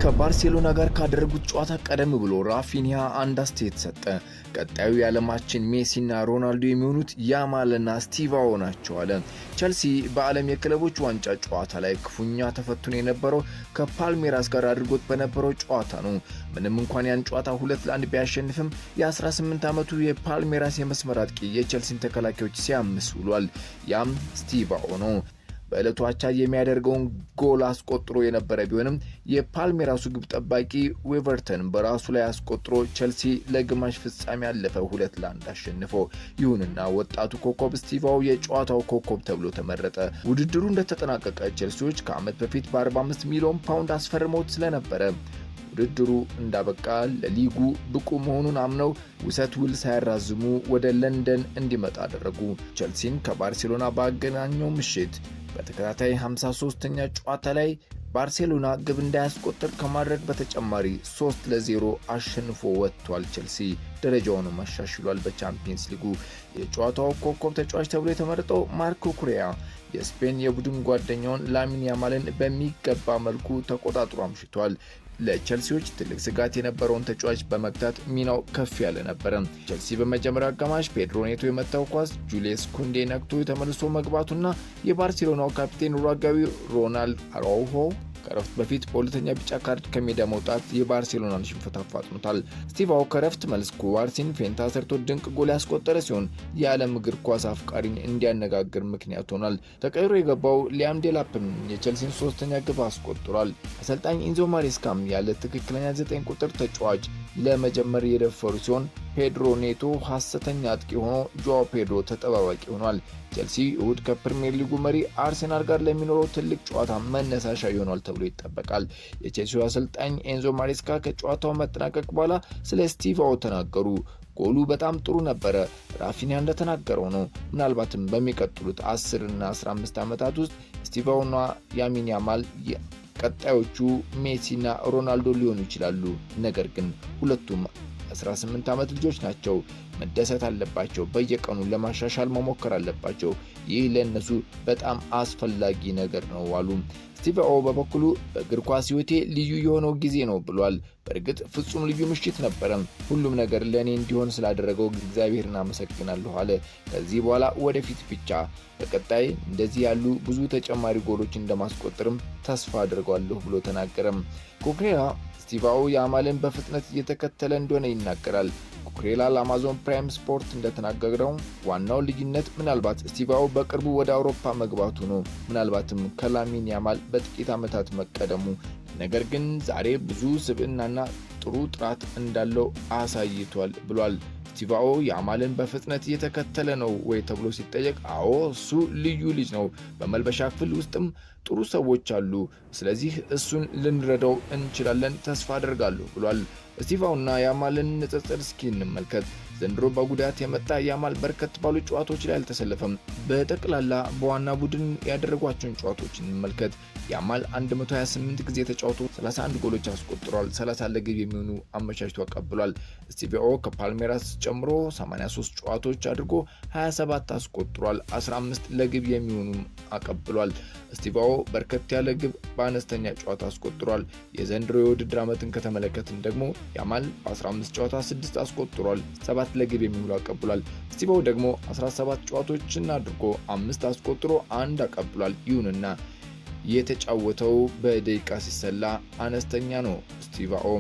ከባርሴሎና ጋር ካደረጉት ጨዋታ ቀደም ብሎ ራፊኒያ አንድ አስተያየት ሰጠ። ቀጣዩ የዓለማችን ሜሲና ሮናልዶ የሚሆኑት ያማልና ስቲቫኦ ናቸው አለ። ቸልሲ በዓለም የክለቦች ዋንጫ ጨዋታ ላይ ክፉኛ ተፈትኖ የነበረው ከፓልሜራስ ጋር አድርጎት በነበረው ጨዋታ ነው። ምንም እንኳን ያን ጨዋታ 2-1 ቢያሸንፍም የ18 ዓመቱ የፓልሜራስ የመስመር አጥቂ የቸልሲን ተከላካዮች ሲያምስ ውሏል። ያም ስቲቫኦ ነው። በዕለቱ አቻ የሚያደርገውን ጎል አስቆጥሮ የነበረ ቢሆንም የፓልሜራሱ ግብ ጠባቂ ዌቨርተን በራሱ ላይ አስቆጥሮ ቸልሲ ለግማሽ ፍጻሜ ያለፈ 2-1 አሸንፎ። ይሁንና ወጣቱ ኮከብ ስቲቫኦ የጨዋታው ኮከብ ተብሎ ተመረጠ። ውድድሩ እንደተጠናቀቀ ቸልሲዎች ከዓመት በፊት በ45 ሚሊዮን ፓውንድ አስፈርመውት ስለነበረ ውድድሩ እንዳበቃ ለሊጉ ብቁ መሆኑን አምነው ውሰት ውል ሳያራዝሙ ወደ ለንደን እንዲመጣ አደረጉ። ቸልሲን ከባርሴሎና ባገናኘው ምሽት በተከታታይ 53ኛ ጨዋታ ላይ ባርሴሎና ግብ እንዳያስቆጥር ከማድረግ በተጨማሪ 3-0 አሸንፎ ወጥቷል። ቸልሲ ደረጃውን አሻሽሏል። በቻምፒየንስ ሊጉ የጨዋታው ኮከብ ተጫዋች ተብሎ የተመረጠው ማርኮ ኩሬያ የስፔን የቡድን ጓደኛውን ላሚን ያማልን በሚገባ መልኩ ተቆጣጥሮ አምሽቷል። ለቸልሲዎች ትልቅ ስጋት የነበረውን ተጫዋች በመግታት ሚናው ከፍ ያለ ነበር። ቸልሲ በመጀመሪያው አጋማሽ ፔድሮ ኔቶ የመታው ኳስ ጁሊየስ ኩንዴ ነክቶ ተመልሶ መግባቱና የባርሴሎናው ካፒቴን ኡሩጓዊ ሮናልድ አራውሆ ከረፍት በፊት በሁለተኛ ቢጫ ካርድ ከሜዳ መውጣት የባርሴሎናን ሽንፈት አፋጥኖታል። ስቲቫኦ ከረፍት መልስ ኩባርሲን ፌንታ ሰርቶ ድንቅ ጎል ያስቆጠረ ሲሆን የዓለም እግር ኳስ አፍቃሪን እንዲያነጋግር ምክንያት ሆኗል። ተቀይሮ የገባው ሊያም ዴላፕም የቸልሲን ሶስተኛ ግብ አስቆጥሯል። አሰልጣኝ ኢንዞ ማሬስካም ያለ ትክክለኛ 9 ቁጥር ተጫዋች ለመጀመር የደፈሩ ሲሆን ፔድሮ ኔቶ ሐሰተኛ አጥቂ ሆኖ ጆአው ፔድሮ ተጠባባቂ ሆኗል። ቸልሲ እሁድ ከፕሪሚየር ሊጉ መሪ አርሴናል ጋር ለሚኖረው ትልቅ ጨዋታ መነሳሻ ይሆናል ተብሎ ይጠበቃል። የቸልሲው አሰልጣኝ ኤንዞ ማሬስካ ከጨዋታው መጠናቀቅ በኋላ ስለ ስቲቫኦ ተናገሩ። ጎሉ በጣም ጥሩ ነበረ። ራፊኒያ እንደተናገረው ነው። ምናልባትም በሚቀጥሉት 10 እና 15 ዓመታት ውስጥ ስቲቫኦና ያሚን ያማል ቀጣዮቹ ሜሲና ሮናልዶ ሊሆኑ ይችላሉ። ነገር ግን ሁለቱም 18 ዓመት ልጆች ናቸው። መደሰት አለባቸው። በየቀኑ ለማሻሻል መሞከር አለባቸው። ይህ ለነሱ በጣም አስፈላጊ ነገር ነው አሉ። ስቲቫኦ በበኩሉ በእግር ኳስ ሕይወቴ ልዩ የሆነው ጊዜ ነው ብሏል። በእርግጥ ፍጹም ልዩ ምሽት ነበረ። ሁሉም ነገር ለእኔ እንዲሆን ስላደረገው እግዚአብሔርን አመሰግናለሁ አለ። ከዚህ በኋላ ወደፊት ብቻ በቀጣይ እንደዚህ ያሉ ብዙ ተጨማሪ ጎሎች እንደማስቆጥርም ተስፋ አድርጋለሁ ብሎ ተናገረም። ኩኩሬላ ስቲቫኦ ያማልን በፍጥነት እየተከተለ እንደሆነ ይናገራል። ኩኩሬላ ለአማዞን ፕራይም ስፖርት እንደተናገረው ዋናው ልዩነት ምናልባት ስቲቫኦ በቅርቡ ወደ አውሮፓ መግባቱ ነው፣ ምናልባትም ከላሚን ያማል በጥቂት ዓመታት መቀደሙ። ነገር ግን ዛሬ ብዙ ስብዕናና ጥሩ ጥራት እንዳለው አሳይቷል ብሏል። ስቲቫኦ ያማልን በፍጥነት እየተከተለ ነው ወይ ተብሎ ሲጠየቅ አዎ፣ እሱ ልዩ ልጅ ነው። በመልበሻ ክፍል ውስጥም ጥሩ ሰዎች አሉ። ስለዚህ እሱን ልንረዳው እንችላለን ተስፋ አደርጋለሁ ብሏል። ስቲቫኦና ያማልን ንጽጽር እስኪ እንመልከት። ዘንድሮ በጉዳት የመጣ ያማል በርከት ባሉ ጨዋታዎች ላይ አልተሰለፈም። በጠቅላላ በዋና ቡድን ያደረጓቸውን ጨዋታዎች እንመልከት። ያማል 128 ጊዜ ተጫውቶ 31 ጎሎች አስቆጥሯል። 30 ለግብ የሚሆኑ አመቻችቶ አቀብሏል። ስቲቫኦ ከፓልሜራስ ጨምሮ 83 ጨዋታዎች አድርጎ 27 አስቆጥሯል። 15 ለግብ የሚሆኑ አቀብሏል። ስቲቫኦ በርከት ያለ ግብ በአነስተኛ ጨዋታ አስቆጥሯል። የዘንድሮ የውድድር ዓመትን ከተመለከትን ደግሞ ያማል በ15 ጨዋታ 6 አስቆጥሯል። 7 ለግብ የሚውሉ አቀብሏል። ስቲቫኦ ደግሞ 17 ጨዋታዎችን አድርጎ 5 አስቆጥሮ 1 አቀብሏል። ይሁንና የተጫወተው በደቂቃ ሲሰላ አነስተኛ ነው። ስቲቫኦ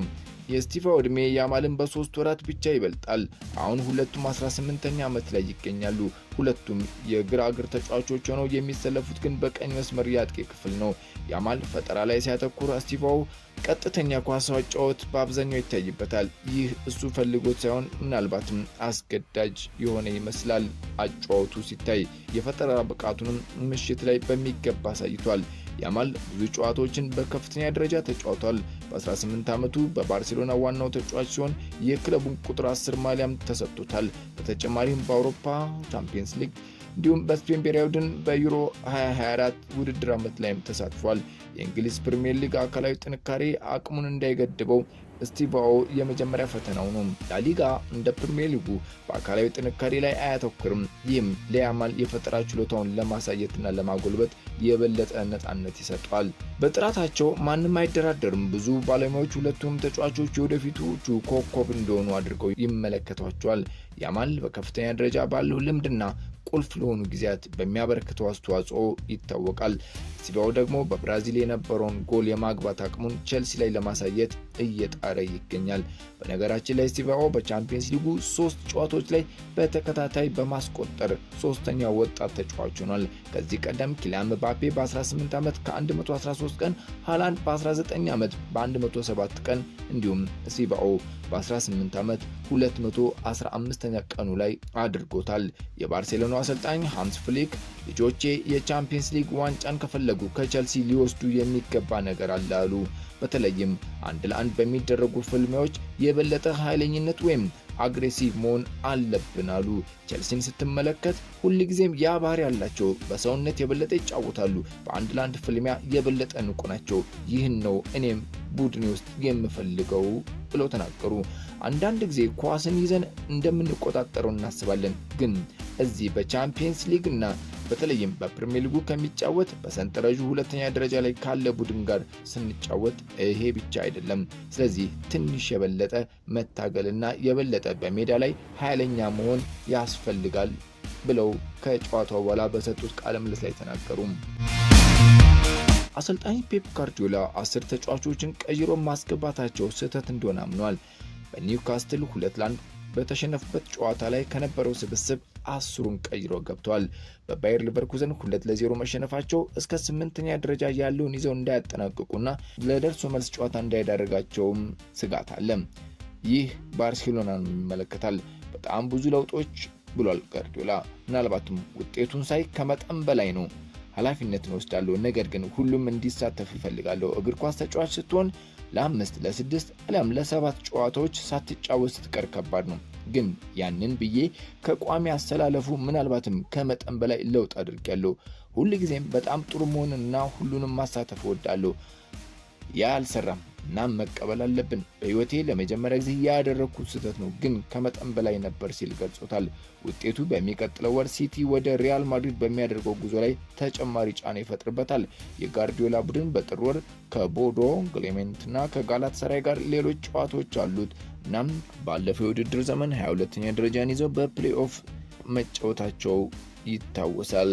የስቲቫኦ ዕድሜ ያማልን በ3 ወራት ብቻ ይበልጣል። አሁን ሁለቱም 18ኛ ዓመት ላይ ይገኛሉ። ሁለቱም የግራ እግር ተጫዋቾች ሆነው የሚሰለፉት ግን በቀኝ መስመር የአጥቂ ክፍል ነው። ያማል ፈጠራ ላይ ሲያተኩር፣ ስቲቫኦ ቀጥተኛ ኳስ አጨዋወት በአብዛኛው ይታይበታል። ይህ እሱ ፈልጎት ሳይሆን ምናልባትም አስገዳጅ የሆነ ይመስላል። አጨዋወቱ ሲታይ የፈጠራ ብቃቱንም ምሽት ላይ በሚገባ አሳይቷል። ያማል ብዙ ጨዋታዎችን በከፍተኛ ደረጃ ተጫውቷል። በ18 ዓመቱ በባርሴሎና ዋናው ተጫዋች ሲሆን የክለቡን ቁጥር 10 ማሊያም ተሰጥቶታል። በተጨማሪም በአውሮፓ ቻምፒየንስ ሊግ እንዲሁም በስፔን ብሔራዊ ቡድን በዩሮ 2024 ውድድር ዓመት ላይም ተሳትፏል። የእንግሊዝ ፕሪሚየር ሊግ አካላዊ ጥንካሬ አቅሙን እንዳይገድበው ስቲቫኦ የመጀመሪያ ፈተናው ነው። ላሊጋ እንደ ፕሪሚየር ሊጉ በአካላዊ ጥንካሬ ላይ አያተኩርም። ይህም ለያማል የፈጠራ ችሎታውን ለማሳየትና ለማጎልበት የበለጠ ነፃነት ይሰጣል። በጥራታቸው ማንም አይደራደርም። ብዙ ባለሙያዎች ሁለቱም ተጫዋቾች የወደፊቶቹ ኮከብ እንደሆኑ አድርገው ይመለከቷቸዋል። ያማል በከፍተኛ ደረጃ ባለው ልምድና ቁልፍ ለሆኑ ጊዜያት በሚያበረክተው አስተዋጽኦ ይታወቃል። ስቲቫኦ ደግሞ በብራዚል የነበረውን ጎል የማግባት አቅሙን ቼልሲ ላይ ለማሳየት እየጣረ ይገኛል። በነገራችን ላይ ስቲቫኦ በቻምፒየንስ ሊጉ 3 ጨዋታዎች ላይ በተከታታይ በማስቆጠር ሶስተኛ ወጣት ተጫዋች ሆኗል። ከዚህ ቀደም ኪሊያን ምባፔ በ18 ዓመት ከ113 ቀን፣ ሃላንድ በ19 ዓመት በ107 ቀን እንዲሁም ስቲቫኦ በ18 ዓመት 215ኛ ቀኑ ላይ አድርጎታል። የባርሴሎና አሰልጣኝ ሃንስ ፍሊክ ልጆቼ የቻምፒየንስ ሊግ ዋንጫን ከፈለጉ ከቼልሲ ሊወስዱ የሚገባ ነገር አለ አሉ። በተለይም 1-1 በሚደረጉ ፍልሚያዎች የበለጠ ኃይለኝነት ወይም አግሬሲቭ መሆን አለብን አሉ። ቼልሲን ስትመለከት ሁልጊዜም ያ ባህሪ ያላቸው፣ በሰውነት የበለጠ ይጫወታሉ፣ በ1-1 ፍልሚያ የበለጠ ንቁ ናቸው። ይህን ነው እኔም ቡድኔ ውስጥ የምፈልገው ብለው ተናገሩ። አንዳንድ ጊዜ ኳስን ይዘን እንደምንቆጣጠረው እናስባለን፣ ግን እዚህ በቻምፒየንስ ሊግ እና በተለይም በፕሪሚየር ሊጉ ከሚጫወት በሰንጠረዡ ሁለተኛ ደረጃ ላይ ካለ ቡድን ጋር ስንጫወት ይሄ ብቻ አይደለም። ስለዚህ ትንሽ የበለጠ መታገልና የበለጠ በሜዳ ላይ ኃይለኛ መሆን ያስፈልጋል ብለው ከጨዋታው በኋላ በሰጡት ቃለ ምልልስ ላይ ተናገሩ። አሰልጣኝ ፔፕ ጋርዲዮላ 10 ተጫዋቾችን ቀይሮ ማስገባታቸው ስህተት እንደሆነ አምኗል። በኒውካስትል 2-1 በተሸነፉበት ጨዋታ ላይ ከነበረው ስብስብ 10ሩን ቀይሮ ገብቷል። በባየር ሊቨርኩዘን 2-0 መሸነፋቸው እስከ 8ኛ ደረጃ ያለውን ይዘው እንዳያጠናቅቁና ለደርሶ መልስ ጨዋታ እንዳይዳረጋቸውም ስጋት አለ። ይህ ባርሴሎናን ይመለከታል። በጣም ብዙ ለውጦች ብሏል ጋርዲዮላ። ምናልባትም ውጤቱን ሳይ ከመጠን በላይ ነው። ኃላፊነትን ወስዳለሁ፣ ነገር ግን ሁሉም እንዲሳተፍ ይፈልጋለሁ። እግር ኳስ ተጫዋች ስትሆን ለ5 ለ6 አሊያም ለ7 ጨዋታዎች ሳትጫወት ስትቀር ከባድ ነው። ግን ያንን ብዬ ከቋሚ አሰላለፉ ምናልባትም ከመጠን በላይ ለውጥ አድርጌያለሁ። ሁልጊዜም በጣም ጥሩ መሆንና ሁሉንም ማሳተፍ እወዳለሁ። ያ አልሰራም እና መቀበል አለብን። በህይወቴ ለመጀመሪያ ጊዜ ያደረኩት ስህተት ነው፣ ግን ከመጠን በላይ ነበር ሲል ገልጾታል። ውጤቱ በሚቀጥለው ወር ሲቲ ወደ ሪያል ማድሪድ በሚያደርገው ጉዞ ላይ ተጨማሪ ጫና ይፈጥርበታል። የጋርዲዮላ ቡድን በጥር ወር ከቦዶ ግሊምትና ከጋላታሳራይ ጋር ሌሎች ጨዋታዎች አሉት። እናም ባለፈው የውድድር ዘመን 22ኛ ደረጃን ይዘው በፕሌይኦፍ መጫወታቸው ይታወሳል።